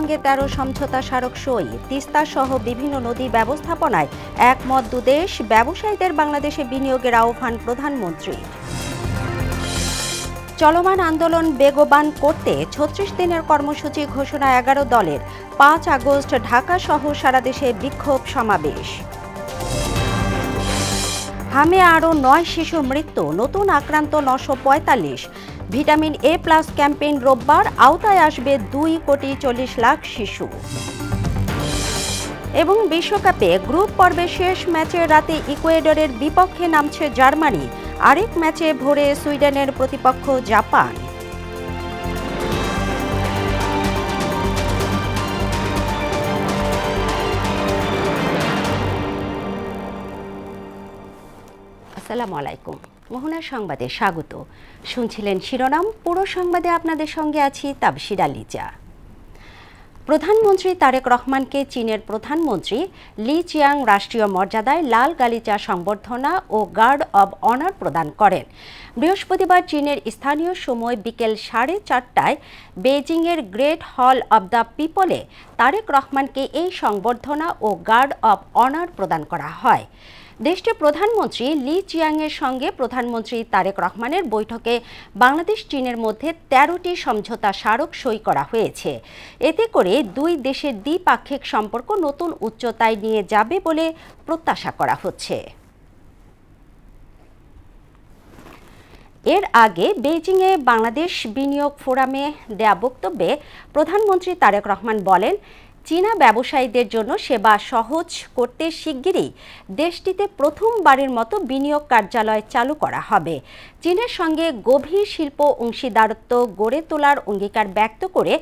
সঙ্গে 13 সমঝোতা স্মারক সই। তিস্তা সহ বিভিন্ন নদী ব্যবস্থাপনায় একমত দুদেশ। ব্যবসায়ীদের বাংলাদেশে বিনিয়োগের আহ্বান প্রধানমন্ত্রী। চলমান আন্দোলন বেগবান করতে 36 দিনের কর্মসূচি ঘোষণা 11 দলের। 5 আগস্ট ঢাকা সহ সারা দেশে বিক্ষোভ সমাবেশ। হামে আরও 9 শিশুর মৃত্যু, নতুন আক্রান্ত 945। ভিটামিন এ প্লাস ক্যাম্পেইন রোববার, আওতায় আসবে 2,40,00,000 শিশু। এবং বিশ্বকাপে গ্রুপ পর্বে শেষ ম্যাচে রাতে ইকুয়েডরের বিপক্ষে নামছে জার্মানি। আরেক ম্যাচে ভোরে সুইডেনের প্রতিপক্ষ জাপান। আসসালামু আলাইকুম। মোহনা সংবাদে স্বাগত। শুনছিলেন শিরোনাম, পুরো সংবাদে আপনাদের সঙ্গে আছি তাবশিরা লিজা। প্রধানমন্ত্রী তারেক রহমানকে চীনের প্রধানমন্ত্রী লি চিয়াং রাষ্ট্রীয় মর্যাদায় লাল গালিচা সংবর্ধনা ও গার্ড অব অনার প্রদান করেন। বৃহস্পতিবার চীনের স্থানীয় সময় বিকেল 4:30টায় বেইজিংয়ের গ্রেট হল অব দ্য পিপলে তারেক রহমানকে এই সংবর্ধনা ও গার্ড অব অনার প্রদান করা হয়। দেশটির প্রধানমন্ত্রী লি চিয়াংয়ের সঙ্গে প্রধানমন্ত্রী তারেক রহমানের বৈঠকে বাংলাদেশ চীনের মধ্যে 13টি সমঝোতা স্মারক সই করা হয়েছে। এতে করে দুই দেশের দ্বিপাক্ষিক সম্পর্ক নতুন উচ্চতায় নিয়ে যাবে বলে প্রত্যাশা করা হচ্ছে। এর আগে বেইজিংয়ে বাংলাদেশ বিনিয়োগ ফোরামে দেয়া বক্তব্যে প্রধানমন্ত্রী তারেক রহমান বলেন, চীনা ব্যবসায়ীদের জন্য সেবা সহজ করতে শিগগিরই দেশটিতে প্রথমবারের মতো বিনিয়োগ কার্যালয় চালু করা হবে। চীনের সঙ্গে গভীর শিল্প অংশীদারত্ব গড়ে তোলার অঙ্গীকার ব্যক্ত করে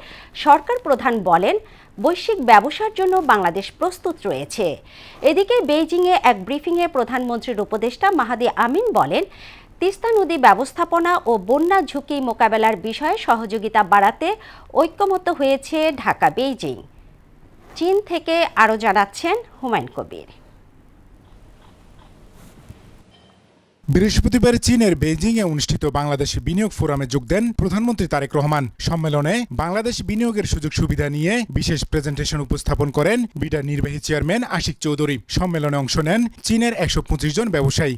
সরকার প্রধান বলেন, বৈশ্বিক ব্যবসার জন্য বাংলাদেশ প্রস্তুত রয়েছে। এদিকে বেইজিংয়ে এক ব্রিফিংয়ে প্রধানমন্ত্রীর উপদেষ্টা মাহাদি আমিন বলেন, তিস্তা নদী ব্যবস্থাপনা ও বন্যা ঝুঁকি মোকাবেলার বিষয়ে সহযোগিতা বাড়াতে ঐক্যমত্য হয়েছে ঢাকা বেইজিং। চীন থেকে আরও জানাচ্ছেন হুমায়ুন কবির। বৃহস্পতিবার চীনের বেইজিংয়ে অনুষ্ঠিত বাংলাদেশ বিনিয়োগ ফোরামে যোগ দেন প্রধানমন্ত্রী তারেক রহমান। সম্মেলনে বাংলাদেশ বিনিয়োগের সুযোগ সুবিধা নিয়ে বিশেষ প্রেজেন্টেশন উপস্থাপন করেন বিডার নির্বাহী চেয়ারম্যান আশিক চৌধুরী। সম্মেলনে অংশ নেন চীনের 125 জন ব্যবসায়ী।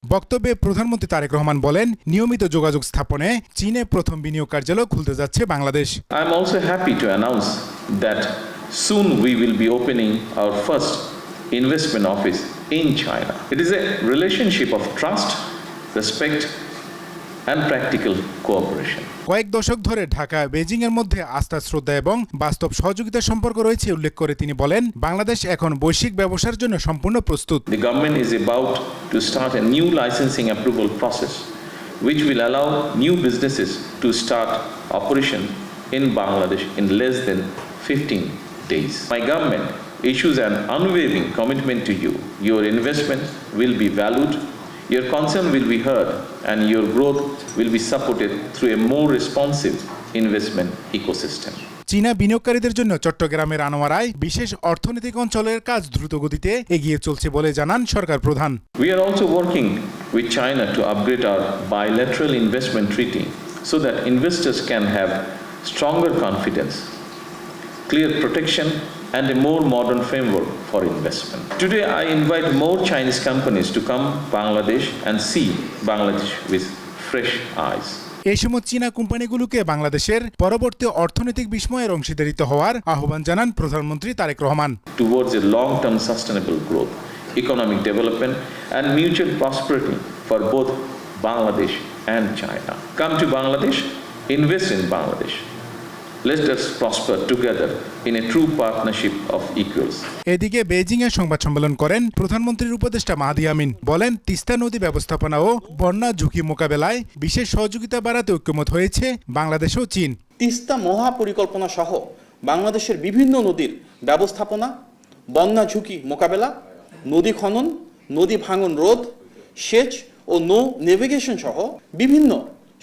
বক্তব্যে প্রধানমন্ত্রী তারেক রহমান বলেন, নিয়মিত যোগাযোগ স্থাপনে চীনে প্রথম বিনিয়োগ কার্যালয় খুলতে যাচ্ছে Bangladesh. I am also happy to announce that soon we will be opening our first investment office in China. It is a relationship of trust, respect and practical cooperation. কয়েক দশক ধরে ঢাকা বেইজিং এর মধ্যে আস্থা, শ্রদ্ধা এবং বাস্তব সহযোগিতার সম্পর্ক রয়েছে উল্লেখ করে তিনি বলেন, বাংলাদেশ এখন বৈশ্বিক ব্যবসার জন্য সম্পূর্ণ প্রস্তুত। The government is about to start a new licensing approval process which will allow new businesses to start operation in Bangladesh in less than 15 days. My government issues an unwavering commitment to you. Your investment will be valued, your concern will be heard, and your growth will be supported through a more responsive investment ecosystem. চীনা বিনিয়োগকারীদের জন্য চট্টগ্রামের আনোয়ারায় বিশেষ অর্থনৈতিক অঞ্চলের কাজ দ্রুত গতিতে এগিয়ে চলছে বলে জানান সরকার প্রধান। We are also working with China to upgrade our bilateral investment treaty so that investors can have stronger confidence, clear protection and a more modern framework for investment. Today I invite more Chinese companies to come Bangladesh and see Bangladesh with fresh eyes. এই সময় চীনা কোম্পানিগুলোকে বাংলাদেশের পরবর্তী অর্থনৈতিক বিস্ময়ের অংশীদারিত্ব হওয়ার আহ্বান জানান প্রধানমন্ত্রী Tarique Rahman. Towards a long-term sustainable growth, economic development and mutual prosperity for both Bangladesh and China. Come to Bangladesh, invest in Bangladesh. Let us prosper together in a true partnership of equals. এদিকে বেইজিংয়ে সংবাদ সম্মেলন করেন প্রধানমন্ত্রীর উপদেষ্টা মাহাদি আমিন। বলেন, তিস্তা নদী ব্যবস্থাপনা ও বন্যা ঝুঁকি মোকাবেলায় বিশেষ সহযোগিতা বাড়াতে ঐক্যমত হয়েছে বাংলাদেশ ও চীন। তিস্তা মহাপরিকল্পনা সহ বাংলাদেশের বিভিন্ন নদীর ব্যবস্থাপনা, বন্যা ঝুঁকি মোকাবেলা, নদী খনন, নদী ভাঙন রোধ, সেচ ও নৌ নেভিগেশন সহ বিভিন্ন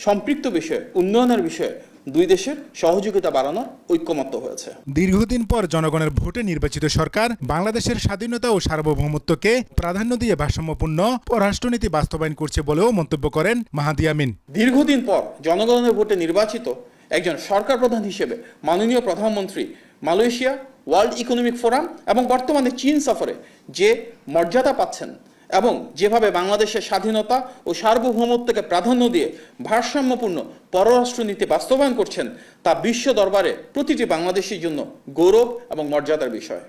সম্পৃক্ত বিষয়ে উন্নয়নের বিষয়ে দুই দেশের সহযোগিতা বাড়ানোর ঐক্যমত্য হয়েছে। দীর্ঘদিন পর জনগণের ভোটে নির্বাচিত সরকার বাংলাদেশের স্বাধীনতা ও সার্বভৌমত্বকে প্রাধান্য দিয়ে ভারসাম্যপূর্ণ পররাষ্ট্রনীতি বাস্তবায়ন করছে বলেও মন্তব্য করেন মাহাদি আমিন। দীর্ঘদিন পর জনগণের ভোটে নির্বাচিত একজন সরকার প্রধান হিসেবে মাননীয় প্রধানমন্ত্রী মালয়েশিয়া, ওয়ার্ল্ড ইকোনমিক ফোরাম এবং বর্তমানে চীন সফরে যে মর্যাদা পাচ্ছেন এবং যেভাবে বাংলাদেশের স্বাধীনতা ও সার্বভৌমত্বকে প্রাধান্য দিয়ে ভারসাম্যপূর্ণ পররাষ্ট্রনীতি বাস্তবায়ন করছেন তা বিশ্ব দরবারে প্রতিটি বাংলাদেশির জন্য গৌরব এবং মর্যাদার বিষয়।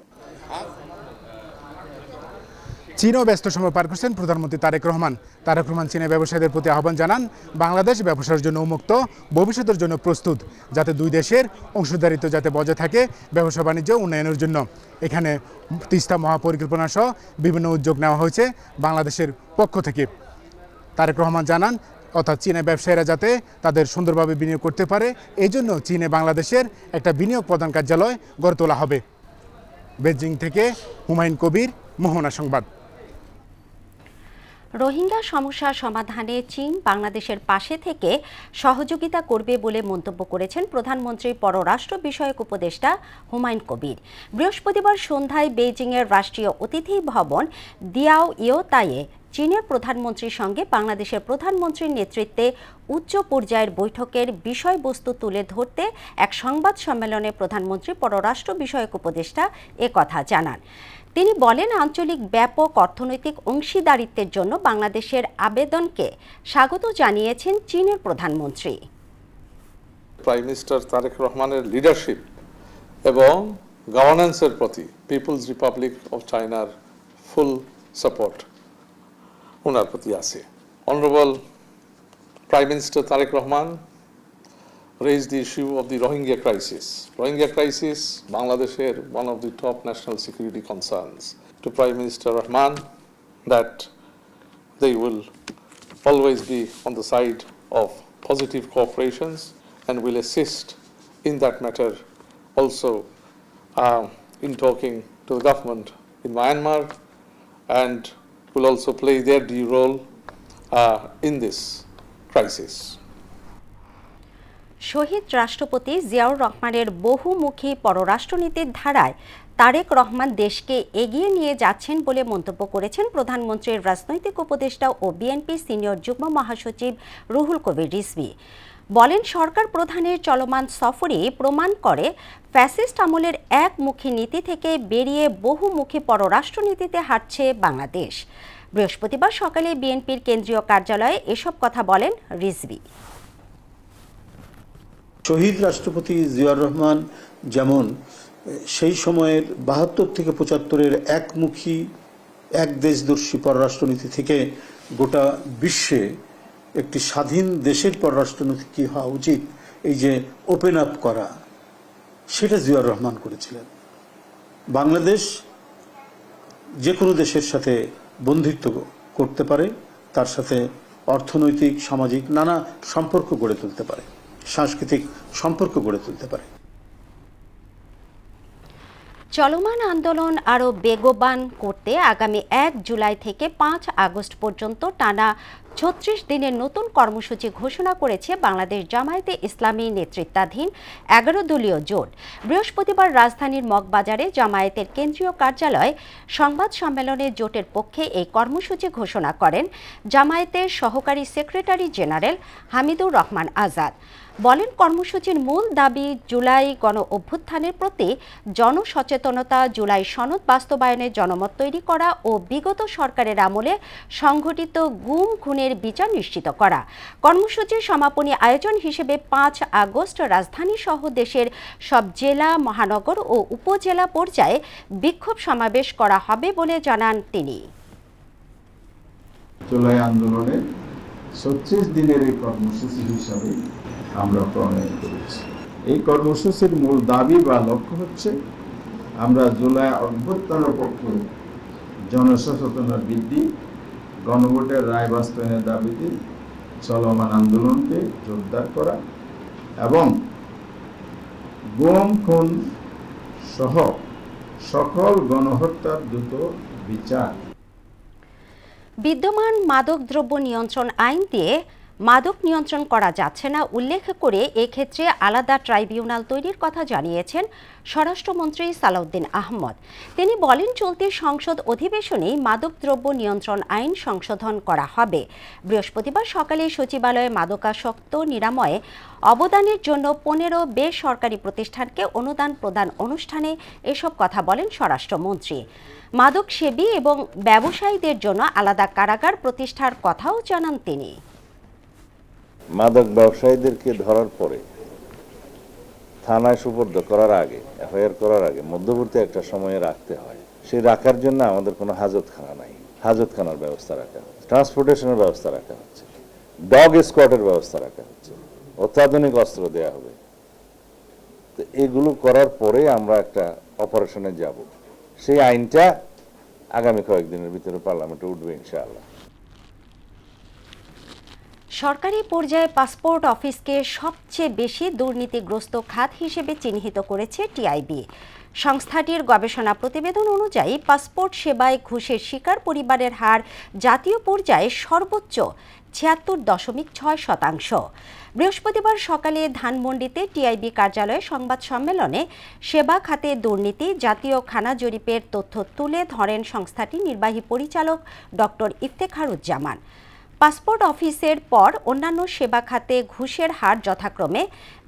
চীনও ব্যস্ত সময় পার করছেন প্রধানমন্ত্রী তারেক রহমান। তারেক রহমান চীনের ব্যবসায়ীদের প্রতি আহ্বান জানান, বাংলাদেশ ব্যবসার জন্য উন্মুক্ত, ভবিষ্যতের জন্য প্রস্তুত, যাতে দুই দেশের অংশীদারিত্ব যাতে বজায় থাকে ব্যবসা বাণিজ্য উন্নয়নের জন্য। এখানে তিস্তা মহাপরিকল্পনা সহ বিভিন্ন উদ্যোগ নেওয়া হয়েছে বাংলাদেশের পক্ষ থেকে। তারেক রহমান জানান, অর্থাৎ চীনের ব্যবসায়ীরা যাতে তাদের সুন্দরভাবে বিনিয়োগ করতে পারে, এই জন্য চীনে বাংলাদেশের একটা বিনিয়োগ প্রদান কার্যালয় গড়ে তোলা হবে। বেজিং থেকে হুমায়ুন কবির, মোহনা সংবাদ। রোহিঙ্গা সমস্যা সমাধানে চীন বাংলাদেশের পাশে থেকে সহযোগিতা করবে বলে মন্তব্য করেছেন প্রধানমন্ত্রী পররাষ্ট্র বিষয়ক উপদেষ্টা হুমায়ুন কবির। বৃহস্পতিবার সন্ধ্যায় বেইজিংয়ের রাষ্ট্রীয় অতিথি ভবন দিয়াও ইয়োতায়ে চীনের প্রধানমন্ত্রীর সঙ্গে বাংলাদেশের প্রধানমন্ত্রীর নেতৃত্বে উচ্চ পর্যায়ের বৈঠকের বিষয়বস্তু তুলে ধরতে এক সংবাদ সম্মেলনে প্রধানমন্ত্রী পররাষ্ট্র বিষয়ক উপদেষ্টা একথা জানান। তিনি বলেন, আঞ্চলিক ব্যাপক অর্থনৈতিক অংশীদারিত্বের জন্য বাংলাদেশের আবেদনকে স্বাগত জানিয়েছেন চীনের প্রধানমন্ত্রী। প্রাইম মিনিস্টার তারেক রহমানের লিডারশিপ এবং গভর্নেন্সের প্রতি পিপলস রিপাবলিক অফ চায়নার ফুল সাপোর্ট ওনার প্রতি আছে। Honourable prime minister Tarique Rahman raised the issue of the Rohingya crisis. Rohingya crisis, Bangladesher, one of the top national security concerns. To Prime Minister Rahman, that they will always be on the side of positive cooperations and will assist in that matter also in talking to the government in Myanmar and will also play their due role in this crisis. শহীদ রাষ্ট্রপতি জিয়াউর রহমানের বহুমুখী পররাষ্ট্রনীতির ধারায় তারেক রহমান দেশকে এগিয়ে নিয়ে যাচ্ছেন বলে মন্তব্য করেছেন প্রধানমন্ত্রীর রাজনৈতিক উপদেষ্টা ও বিএনপি সিনিয়র যুগ্ম মহাসচিব রুহুল কবির রিজভী। বলেন, সরকার প্রধানের চলমান সফরই প্রমাণ করে ফ্যাসিস্ট আমলের একমুখী নীতি থেকে বেরিয়ে বহুমুখী পররাষ্ট্রনীতিতে হাঁটছে বাংলাদেশ। বৃহস্পতিবার সকালে বিএনপির কেন্দ্রীয় কার্যালয়ে এসব কথা বলেন রিজভী। শহীদ রাষ্ট্রপতি জিয়াউর রহমান যেমন সেই সময়ের ৭২ থেকে ৭৫-এর একমুখী এক দেশদর্শী পররাষ্ট্রনীতি থেকে গোটা বিশ্বে একটি স্বাধীন দেশের পররাষ্ট্রনীতি কী হওয়া উচিত, এই যে ওপেন আপ করা, সেটা জিয়াউর রহমান করেছিলেন। বাংলাদেশ যে কোনো দেশের সাথে বন্ধুত্ব করতে পারে, তার সাথে অর্থনৈতিক, সামাজিক নানা সম্পর্ক গড়ে তুলতে পারে, সাংস্কৃতিক সম্পর্ক গড়ে তুলতে পারে। চলমান আন্দোলন আরও বেগবান করতে আগামী ১ জুলাই থেকে ৫ আগস্ট পর্যন্ত টানা ৩৬ দিনের নতুন কর্মসূচি ঘোষণা করেছে বাংলাদেশ জামায়াতে ইসলামী নেতৃত্বাধীন ১১ দলীয় জোট। বৃহস্পতিবার রাজধানীর মগবাজারে জামায়াতের কেন্দ্রীয় কার্যালয়ে সংবাদ সম্মেলনে জোটের পক্ষে এই কর্মসূচি ঘোষণা করেন জামায়াতের সহকারী সেক্রেটারি জেনারেল হামিদুর রহমান আজাদ। বলেন, কর্মসূচির মূল দাবি জুলাই গণ অভ্যুত্থানের প্রতি জনসচেতনতা, জুলাই সনদ বাস্তবায়নের জনমত তৈরি করা ও বিগত সরকারের আমলে সংঘটিত গুম খুনের বিচার নিশ্চিত করা। কর্মসূচির সমাপনী আয়োজন হিসেবে ৫ আগস্ট রাজধানী সহ দেশের সব জেলা, মহানগর ও উপজেলা পর্যায়ে বিক্ষোভ সমাবেশ করা হবে বলে জানান তিনি। জুলাই আন্দোলনের ৩৬ দিনের এই কর্মসূচি হিসাবে আমরা প্রণয়ন করেছি। এই কর্মসূচির মূল দাবি বা লক্ষ্য হচ্ছে আমরা জুলাই অভ্যুত্থানের পক্ষে জনসচেতনতা বৃদ্ধি, গণভোটের রায় বাস্তবায়নের দাবিতে চলমান আন্দোলনকে জোরদার করা এবং গুম খুন সহ সকল গণহত্যার দ্রুত বিচার। বিদ্যমান মাদকদ্রব্য নিয়ন্ত্রণ আইন দিয়ে মাদক নিয়ন্ত্রণ করা যাচ্ছে না উল্লেখ করে এক্ষেত্রে আলাদা ট্রাইব্যুনাল তৈরির কথা জানিয়েছেন স্বরাষ্ট্রমন্ত্রী সালাউদ্দিন আহমদ। তিনি বলেন, চলতি সংসদ অধিবেশনেই মাদকদ্রব্য নিয়ন্ত্রণ আইন সংশোধন করা হবে। বৃহস্পতিবার সকালে সচিবালয়ে মাদকাসক্ত নিরাময়ে অবদানের জন্য 15 বেসরকারি প্রতিষ্ঠানকে অনুদান প্রদান অনুষ্ঠানে এসব কথা বলেন স্বরাষ্ট্রমন্ত্রী। মাদক সেবী এবং ব্যবসায়ীদের জন্য আলাদা কারাগার প্রতিষ্ঠার কথাও জানান তিনি। মাদক ব্যবসায়ীদেরকে ধরার পরে থানায় সুপর্দ করার আগে, এফআইআর করার আগে মধ্যবর্তী একটা সময়ে রাখতে হয়। সেই রাখার জন্য আমাদের কোনো হাজতখানা নাই। হাজতখানার ব্যবস্থা রাখা হচ্ছে, ট্রান্সপোর্টেশনের ব্যবস্থা রাখা হচ্ছে, ডগ স্কোয়াডের ব্যবস্থা রাখা হচ্ছে, অত্যাধুনিক অস্ত্র দেয়া হবে। তো এগুলো করার পরে আমরা একটা অপারেশনে যাব। সেই আইনটা আগামী কয়েকদিনের ভিতরে পার্লামেন্টে উঠবে ইনশাআল্লাহ। সরকারি পর্যায়ে পাসপোর্ট অফিসকে সবচেয়ে বেশি দুর্নীতিগ্রস্ত খাত হিসেবে চিহ্নিত করেছে টিআইবি। সংস্থাটির গবেষণা প্রতিবেদন অনুযায়ী পাসপোর্ট সেবায় ঘুষের শিকার পরিবারের হার জাতীয় পর্যায়ে সর্বোচ্চ 76.6%। বৃহস্পতিবার সকালে ধানমন্ডিতে টিআইবি কার্যালয়ে সংবাদ সম্মেলনে সেবা খাতে দুর্নীতি জাতীয় খানা জরিপের তথ্য তুলে ধরেন সংস্থাটির নির্বাহী পরিচালক ডক্টর ইফতেখারুজ্জামান। পাসপোর্ট অফিসের পর অন্যান্য সেবা খাতে ঘুষের হার যথাক্রমে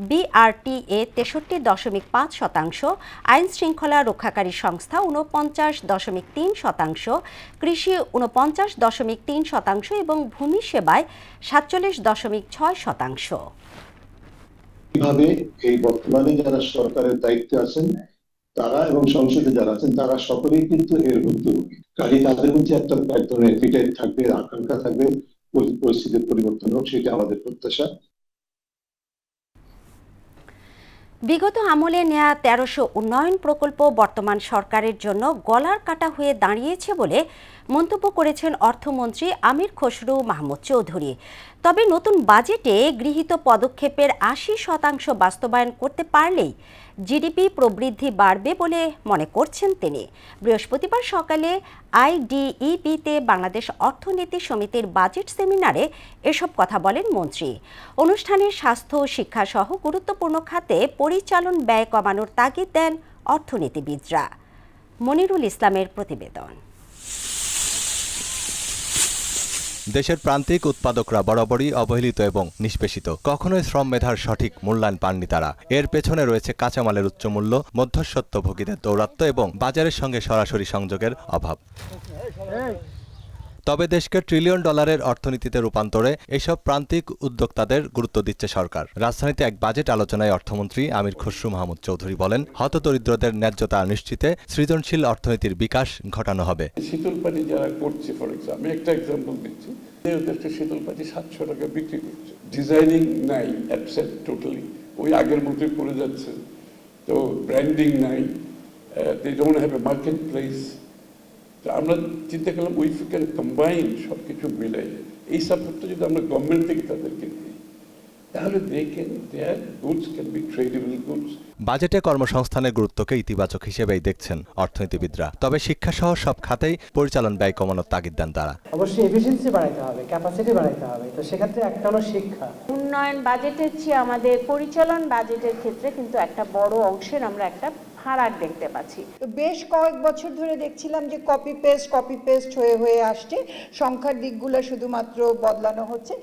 বিআরটিএ 63.5%, আইন শৃঙ্খলা রক্ষাকারী সংস্থা 49.3%, কৃষি 49.3% এবং ভূমি সেবায় 47.6%। কিভাবে এই বর্তমানে যারা সরকারের দায়িত্বে আছেন তারা এবং সংসদে যারা আছেন তারা সকলেই কিন্তু এর ভুক্তভোগী। কাজে তাদের মধ্যে একটা এক ধরনের এপিটাইট থাকবে, আকাঙ্ক্ষা থাকবে, পরিস্থিতির পরিবর্তন হোক, সেটা আমাদের প্রত্যাশা। বিগত আমলে নেয়া 1300 উন্নয়ন প্রকল্প বর্তমান সরকারের জন্য গলার কাটা হয়ে দাঁড়িয়েছে বলে মন্তব্য করেছেন অর্থমন্ত্রী আমির খসরু মাহমুদ চৌধুরী। তবে নতুন বাজেটে গৃহীত পদক্ষেপের 80% বাস্তবায়ন করতে পারলেই জিডিপি প্রবৃদ্ধি বাড়বে বলে মনে করছেন তিনি। বৃহস্পতিবার সকালে আইডিইবিতে বাংলাদেশ অর্থনীতি সমিতির বাজেট সেমিনারে এসব কথা বলেন মন্ত্রী। অনুষ্ঠানে স্বাস্থ্য ও শিক্ষা সহ গুরুত্বপূর্ণ খাতে পরিচালন ব্যয় কমানোর তাগিদ দেন অর্থনীতিবিদরা। মনিরুল ইসলামের প্রতিবেদন। দেশের প্রান্তিক উৎপাদকরা বরাবরই অবহেলিত এবং নিষ্পেষিত। কখনোই শ্রম মেধার সঠিক মূল্যায়ন পাননি তারা। এর পেছনে রয়েছে কাঁচামালের উচ্চমূল্য, মধ্যস্বত্বভোগীদের দৌরাত্ম্য এবং বাজারের সঙ্গে সরাসরি সংযোগের অভাব। তবে দেশকে ট্রিলিয়ন ডলারের অর্থনীতিতে রূপান্তরে এসব প্রান্তিক উদ্যোক্তাদের গুরুত্ব দিচ্ছে সরকার। রাজধানীতে এক বাজেট আলোচনায় অর্থমন্ত্রী আমির খসরু মাহমুদ চৌধুরী বলেন, হতদরিদ্রদের ন্যায্যতা নিশ্চিতে সৃজনশীল অর্থনীতির বিকাশ ঘটানো হবে। শীতল পাটি যারা করছে, ফর এক্সাম্পল আমি একটা এক্সাম্পল দিচ্ছি, শীতল পাটি 700 টাকা বিক্রি করছে। ডিজাইনিং নাই, অ্যাবসেন্ট টোটালি, ওই আগের মতোই পড়ে যাচ্ছে। তো ব্র্যান্ডিং নাই, they don't have a market place. আমরা চিন্তা করলাম উই ক্যান কম্বাইন সব কিছু মিলে এই সাপোর্টটা যদি আমরা গভর্নমেন্ট থেকে তাদেরকে দিই, তাহলে their goods can be tradable goods. বাজেটে কর্মসংস্থানের গুরুত্বকে ইতিবাচক হিসেবেই দেখছেন অর্থনীতিবিদরা। তবে শিক্ষাসহ সব খাতেই পরিচালন ব্যয় কমানোর তাগিদ দেন তারা। অবশ্যই এফিসিয়েন্সি বাড়াইতে হবে, ক্যাপাসিটি বাড়াইতে হবে। তো সেক্ষেত্রে একটা হলো শিক্ষা। উন্নয়ন বাজেটের চেয়ে আমাদের পরিচালন বাজেটের ক্ষেত্রে কিন্তু একটা বড় অংশের আমরা একটা ফারাক দেখতে পাচ্ছি। বেশ কয়েক বছর ধরে দেখছিলাম যে কপি পেস্ট হয়ে আসছে, সংখ্যার দিকগুলো শুধুমাত্র বদলানো হচ্ছে।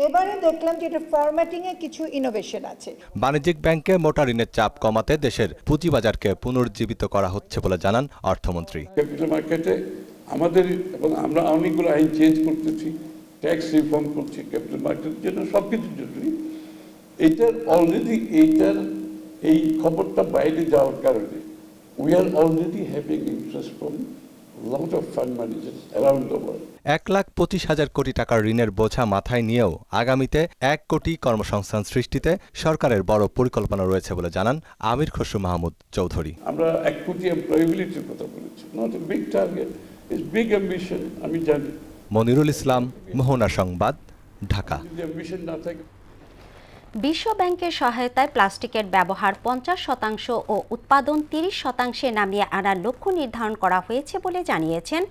এবারে দেখলাম যে এটা ফরম্যাটিং এ কিছু ইনোভেশন আছে। বাণিজ্যিক ব্যাংকে মোটা ঋণের চাপ কমাতে দেশের পুঁজিবাজারকে পুনরুজ্জীবিত করা হচ্ছে বলে জানান অর্থমন্ত্রী। ক্যাপিটাল মার্কেটে আমাদের এবং আমরা অনেকগুলো আইন চেঞ্জ করতেছি, ট্যাক্স রিফর্ম করছি ক্যাপিটাল মার্কেটের জন্য, সবকিছুর জন্যই। এই খবরটা বাইরে যাওয়ার কারণে we are already having interest from lot of fund managers around the world. 1,25,000 কোটি টাকার ঋণের বোঝা মাথায় নিয়েও আগামীতে 1 কোটি কর্মসংস্থান সৃষ্টিতে সরকারের বড় পরিকল্পনা রয়েছে বলে জানান আমির খসরু মাহমুদ চৌধুরী। আমরা 1 কোটি এমপ্লয়েবিলিটির কথা বলেছি, not a big target, it's big ambition, আমি জানি। মনিরুল ইসলাম, মোহনা সংবাদ, ঢাকা। যদি অ্যাম্বিশন না থাকে। বিশ্ব ব্যাংকের সহায়তায় প্লাস্টিকের ব্যবহার 50% ও উৎপাদন 30% নামিয়ে আনার লক্ষ্য নির্ধারণ করা হয়েছে বলে জানিয়েছেন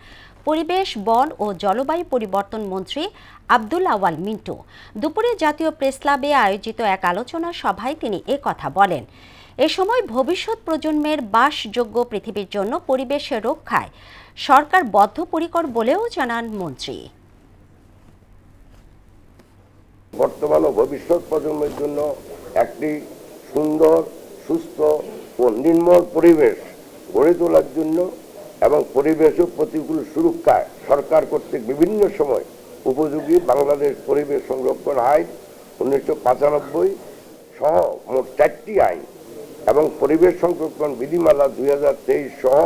পরিবেশ, বন ও জলবায়ু পরিবর্তন মন্ত্রী আব্দুল আওয়াল মিন্টু। দুপুরে জাতীয় প্রেস ক্লাবে আয়োজিত এক আলোচনা সভায় তিনি কথা বলেন। এ সময় ভবিষ্যৎ প্রজন্মের বাসযোগ্য পৃথিবীর জন্য পরিবেশের রক্ষায় সরকার বদ্ধপরিকর বলেও জানান মন্ত্রী। বর্তমান ও ভবিষ্যৎ প্রজন্মের জন্য একটি সুন্দর, সুস্থ ও নির্মল পরিবেশ গড়ে তোলার জন্য এবং পরিবেশ ও প্রতিকূল সুরক্ষায় সরকার কর্তৃক বিভিন্ন সময় উপযোগী বাংলাদেশ পরিবেশ সংরক্ষণ আইন 1995 সহ মোট 4টি আইন এবং পরিবেশ সংরক্ষণ বিধিমালা 2023 সহ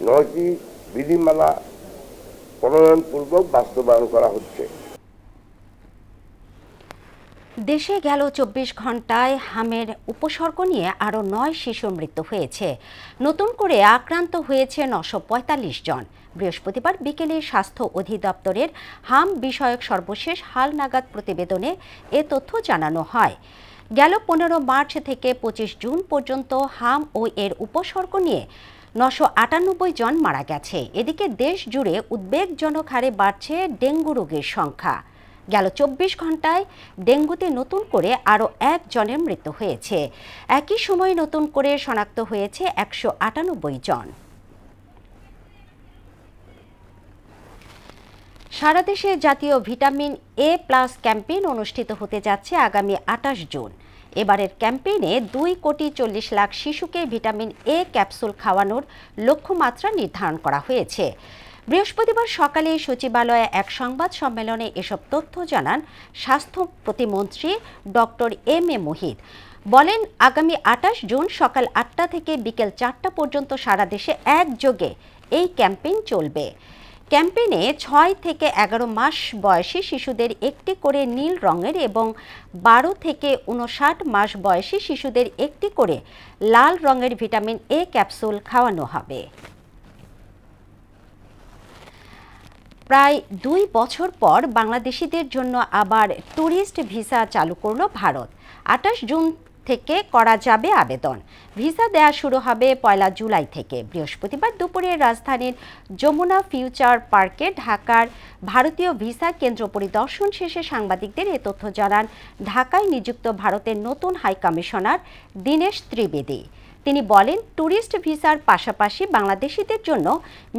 9টি বিধিমালা প্রণয়নপূর্বক বাস্তবায়ন করা হচ্ছে। দেশে গেল 24 ঘন্টায় হামের উপসর্গ নিয়ে আরও 9 শিশুর মৃত্যু হয়েছে। নতুন করে আক্রান্ত হয়েছে 945 জন। বৃহস্পতিবার বিকেলে স্বাস্থ্য অধিদপ্তরের হাম বিষয়ক সর্বশেষ হালনাগাদ প্রতিবেদনে এ তথ্য জানানো হয়। গেল 15 মার্চ থেকে 25 জুন পর্যন্ত হাম ও এর উপসর্গ নিয়ে 998 জন মারা গেছে। এদিকে দেশ জুড়ে উদ্বেগজনক হারে বাড়ছে ডেঙ্গু রোগীর সংখ্যা। গেল 24 ঘন্টায় ডেঙ্গুতে নতুন করে আরও 1 জনের মৃত্যু হয়েছে। একই সময় নতুন করে শনাক্ত হয়েছে 198 জন। সারা দেশে জাতীয় ভিটামিন A+ ক্যাম্পেইন অনুষ্ঠিত হতে যাচ্ছে আগামী 28 জুন। এবারের ক্যাম্পেইনে 2,40,00,000 শিশুকে ভিটামিন A ক্যাপসুল খাওয়ানোর লক্ষ্যমাত্রা নির্ধারণ করা হয়েছে। বৃহস্পতিবার সকালে সচিবালয়ে এক সংবাদ সম্মেলনে এসব তথ্য জানান স্বাস্থ্য প্রতিমন্ত্রী ডক্টর এম এ মুহিত। বলেন, আগামী 28 জুন সকাল 8টা থেকে বিকেল 4টা পর্যন্ত সারা দেশে একযোগে এই ক্যাম্পেইন চলবে। ক্যাম্পেইনে 6 থেকে 11 মাস বয়সী শিশুদের একটি করে নীল রঙের এবং 12 থেকে 59 মাস বয়সী শিশুদের একটি করে লাল রঙের ভিটামিন A ক্যাপসুল খাওয়ানো হবে। প্রায় 2 বছর পর বাংলাদেশিদের জন্য আবার ট্যুরিস্ট ভিসা চালু করল ভারত। 28 জুন থেকে করা যাবে আবেদন। ভিসা দেয়া শুরু হবে 1 জুলাই থেকে। বৃহস্পতিবার দুপুরে রাজধানীর যমুনা ফিউচার পার্কে ঢাকার ভারতীয় ভিসা কেন্দ্র পরিদর্শন শেষে সাংবাদিকদের এ তথ্য জানান ঢাকায় নিযুক্ত ভারতের নতুন হাই কমিশনার দীনেশ ত্রিবেদী। তিনি বলেন, ট্যুরিস্ট ভিসার পাশাপাশি বাংলাদেশিদের জন্য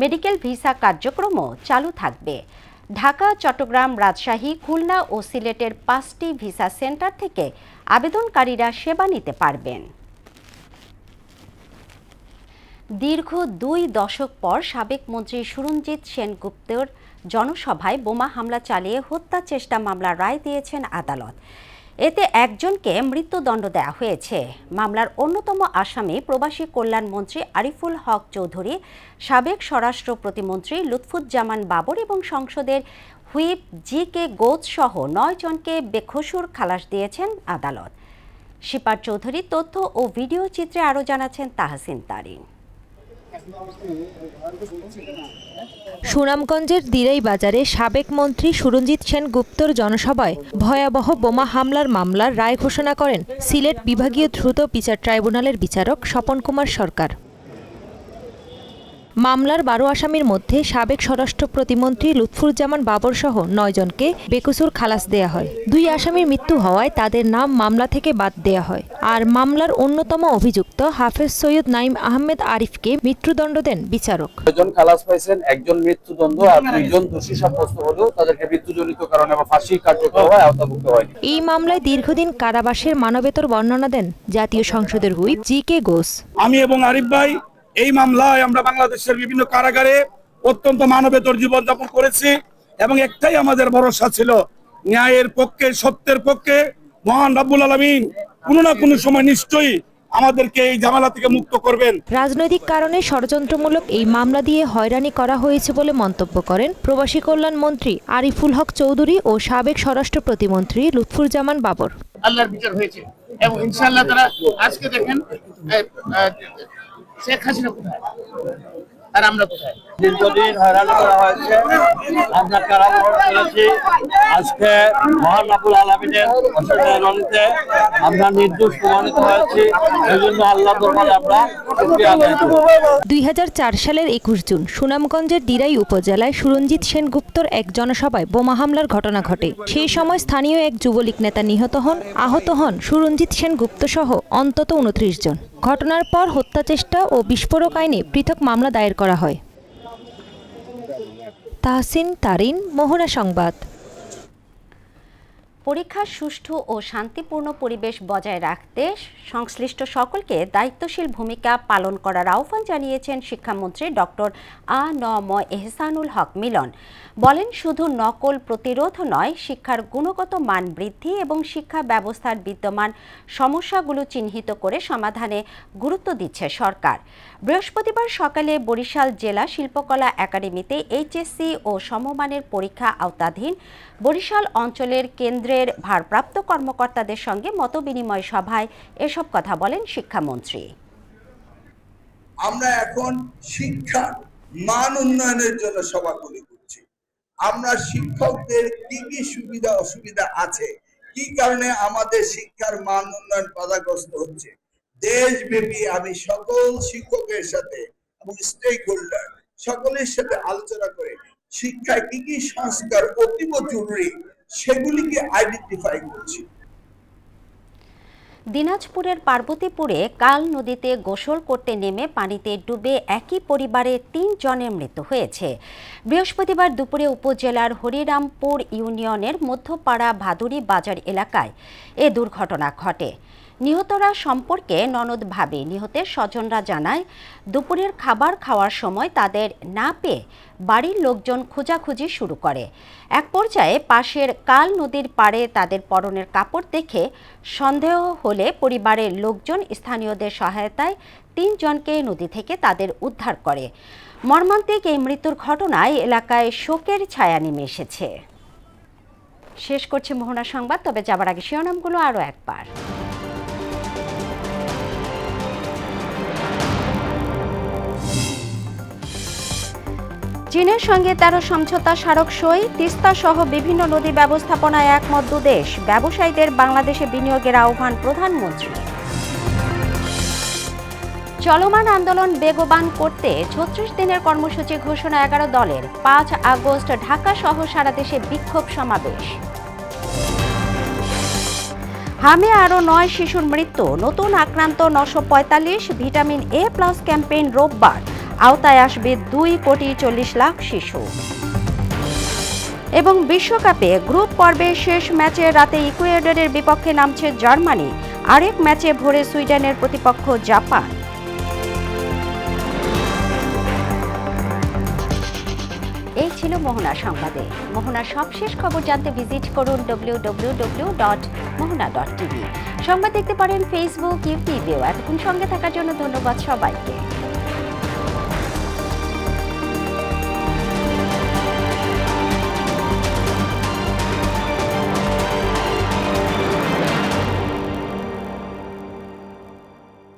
মেডিকেল ভিসা কার্যক্রমও চালু থাকবে। ঢাকা, চট্টগ্রাম, রাজশাহী, খুলনা ও সিলেটের 5টি ভিসা সেন্টার থেকে আবেদনকারীরা সেবা নিতে পারবেন। দীর্ঘ 2 দশক পর সাবেক মন্ত্রী সুরঞ্জিত সেনগুপ্তর জনসভায় বোমা হামলা চালিয়ে হত্যা চেষ্টা মামলার রায় দিয়েছেন আদালত। এতে একজনকে মৃত্যুদণ্ড দেওয়া হয়েছে। মামলার অন্যতম আসামি প্রবাসী কল্যাণ মন্ত্রী আরিফুল হক চৌধুরী, সাবেক স্বরাষ্ট্র প্রতিমন্ত্রী লুৎফুজ্জামান বাবর এবং সংসদের হুইপ জি.কে. গোজ সহ 9 জনকে বেকসুর খালাস দিয়েছেন আদালত। শিপার চৌধুরী তথ্য ও ভিডিও চিত্রে আরও জানাচ্ছেন তাহসিন তারিন। সুনামগঞ্জের দিরাই বাজারে সাবেক মন্ত্রী সুরঞ্জিত সেনগুপ্তর জনসভায় ভয়াবহ বোমা হামলার মামলার রায় ঘোষণা করেন সিলেট বিভাগীয় দ্রুত বিচার ট্রাইব্যুনালের বিচারক স্বপন কুমার সরকার। মামলার 12 আসামির মধ্যে সাবেক স্বরাষ্ট্র প্রতিমন্ত্রী লুৎফুজ্জামান বাবর সহ 9 জনকে বেকসুর খালাস দেয়া হয়। 2 আসামির মৃত্যু হওয়ায় তাদের নাম মামলা থেকে বাদ দেয়া হয়। আর মামলার অন্যতম অভিযুক্ত হাফেজ সৈয়দ নাইম আহমেদ আরিফকে মৃত্যুদণ্ড দেন বিচারক। 9 জন খালাস পাইছেন, একজন মৃত্যুদণ্ড আর 2 জন দোষী সাব্যস্ত হলেও তাদেরকে মৃত্যুজনিত কারণে বা ফাঁসি কার্যকর হয় আওতাভুক্ত হয়। এই মামলায় দীর্ঘদিন কারাবাসের মানবেতর বর্ণনা দেন জাতীয় সংসদের হুইপ জি.কে. গোজ। আমি এবং আরিফ ভাই এই মামলায় আমরা বাংলাদেশের বিভিন্ন কারাগারে অত্যন্ত মানবেতর জীবনযাপন করেছি এবং একটাই আমাদের ভরসা ছিল, ন্যায়ের পক্ষে, সত্যের পক্ষে মহান রব্বুল আলামিন কোনো না কোনো সময় নিশ্চয়ই আমাদেরকে এই ঝামেলা থেকে মুক্ত করবেন। রাজনৈতিক কারণে ষড়যন্ত্রমূলক এই মামলা দিয়ে হয়রানি করা হয়েছে বলে মন্তব্য করেন প্রবাসী কল্যাণ মন্ত্রী আরিফুল হক চৌধুরী ও সাবেক স্বরাষ্ট্র প্রতিমন্ত্রী লুৎফুজ্জামান বাবর। আল্লাহর বিচার হয়েছে এবং ইনশাআল্লাহ তারা আজকে দেখেন শেখ হাসিনা কোথায়, আর আমরা কোথায়? দীর্ঘদিন হয়রান করা হয়েছে, আমরা কারাবরণ করেছি। আজকে মহান রব্বুল আলামিনের অসীম আমরা নির্দোষ প্রমাণিত হয়েছি। এই জন্য আল্লাহ দরবারে আমরা শুকরিয়া আদায় করি। 2004 সালের 21 জুন সুনামগঞ্জের দিরাই উপজেলায় সুরঞ্জিত সেনগুপ্তর এক জনসভায় বোমা হামলার ঘটনা ঘটে। সেই সময় স্থানীয় এক যুবলীগ নেতা নিহত হন। আহত হন সুরঞ্জিত সেনগুপ্ত সহ অন্তত 29 জন। ঘটনার পর হত্যা চেষ্টা ও বিস্ফোরক আইনে পৃথক মামলা দায়ের করা হয়। তাহসিন তারিন, মোহনা সংবাদ। পরীক্ষার সুষ্ঠু ও শান্তিপূর্ণ পরিবেশ বজায় রাখতে সংশ্লিষ্ট সকলকে দায়িত্বশীল ভূমিকা পালন করার আহ্বান জানিয়েছেন শিক্ষামন্ত্রী ডক্টর আ.ন.ম এহসানুল হক মিলন। বলেন, শুধু নকল প্রতিরোধ নয়, শিক্ষার গুণগত মান বৃদ্ধি এবং শিক্ষা ব্যবস্থার বিদ্যমান সমস্যাগুলো চিহ্নিত করে সমাধানে গুরুত্ব দিচ্ছে সরকার। বৃহস্পতিবার সকালে বরিশাল জেলা শিল্পকলা একাডেমিতে এইচএসসি ও সমমানের পরীক্ষা আওতাধীন বরিশাল অঞ্চলের কেন্দ্রের ভারপ্রাপ্ত কর্মকর্তাদের সঙ্গে মতবিনিময় সভায় এসব কথা বলেন শিক্ষামন্ত্রী। আমরা এখন শিক্ষার মান উন্নয়নের জন্য সভাগুলি করছি। আমরা শিক্ষকদের কি কি সুবিধা অসুবিধা আছে, কি কারণে আমাদের শিক্ষার মান উন্নয়ন বাধাগ্রস্ত হচ্ছে, দেশব্যাপী আমি সকল শিক্ষকের সাথে এবং স্টেক হোল্ডার সকলের সাথে আলোচনা করে শিক্ষায় কি কি সংস্কার অতীব জরুরি সেগুলিকে আইডেন্টিফাই করছি। দিনাজপুরের পার্বতীপুরে কাল নদীতে গোসল করতে নেমে পানিতে ডুবে একই পরিবারের 3 জনের মৃত্যু হয়েছে। বৃহস্পতিবার দুপুরে উপজেলার হরিরামপুর ইউনিয়নের মধ্যপাড়া ভাদুরী বাজার এলাকায় এ দুর্ঘটনা ঘটে। নিহতরা সম্পর্কে ননদ ভাবে। নিহতের স্বজনরা জানায়, দুপুরের খাবার খাওয়ার সময় তাদের না পেয়ে বাড়ির লোকজন খোঁজাখুঁজি শুরু করে। এক পর্যায়ে পাশের কাল নদীর পাড়ে তাদের পরনের কাপড় দেখে সন্দেহ হলে পরিবারের লোকজন স্থানীয়দের সহায়তায় 3 জনকে নদী থেকে তাদের উদ্ধার করে। মর্মান্তিক এই মৃত্যুর ঘটনায় এলাকায় শোকের ছায়া নেমে এসেছে। শেষ করছে মোহনা সংবাদ, তবে যাবার আগে শিরোনামগুলো আরও একবার। চীনের সঙ্গে 13 সমঝোতা স্মারক সই। তিস্তা সহ বিভিন্ন নদী ব্যবস্থাপনায় একমত দুদেশ। ব্যবসায়ীদের বাংলাদেশে বিনিয়োগের আহ্বান প্রধানমন্ত্রী। চলমান আন্দোলন বেগবান করতে 36 দিনের কর্মসূচি ঘোষণা 11 দলের। 5 আগস্ট ঢাকা সহ সারা দেশে বিক্ষোভ সমাবেশ। হামে আরও 9 শিশুর মৃত্যু। নতুন আক্রান্ত 945। ভিটামিন A+ ক্যাম্পেইন রোববার। আওতায় আসবে 2,40,00,000 শিশু। এবং বিশ্বকাপে গ্রুপ পর্বে শেষ ম্যাচে রাতে ইকুয়েডরের বিপক্ষে নামছে জার্মানি। আরেক ম্যাচে ভোরে সুইডেনের প্রতিপক্ষ জাপান। এই ছিল মোহনা সংবাদে। মোহনার সবশেষ খবর জানতে ভিজিট করুন www.mohana.tv। সংবাদ দেখতে পারেন ফেসবুক, ইউটিউবেও। এতক্ষণ সঙ্গে থাকার জন্য ধন্যবাদ সবাইকে।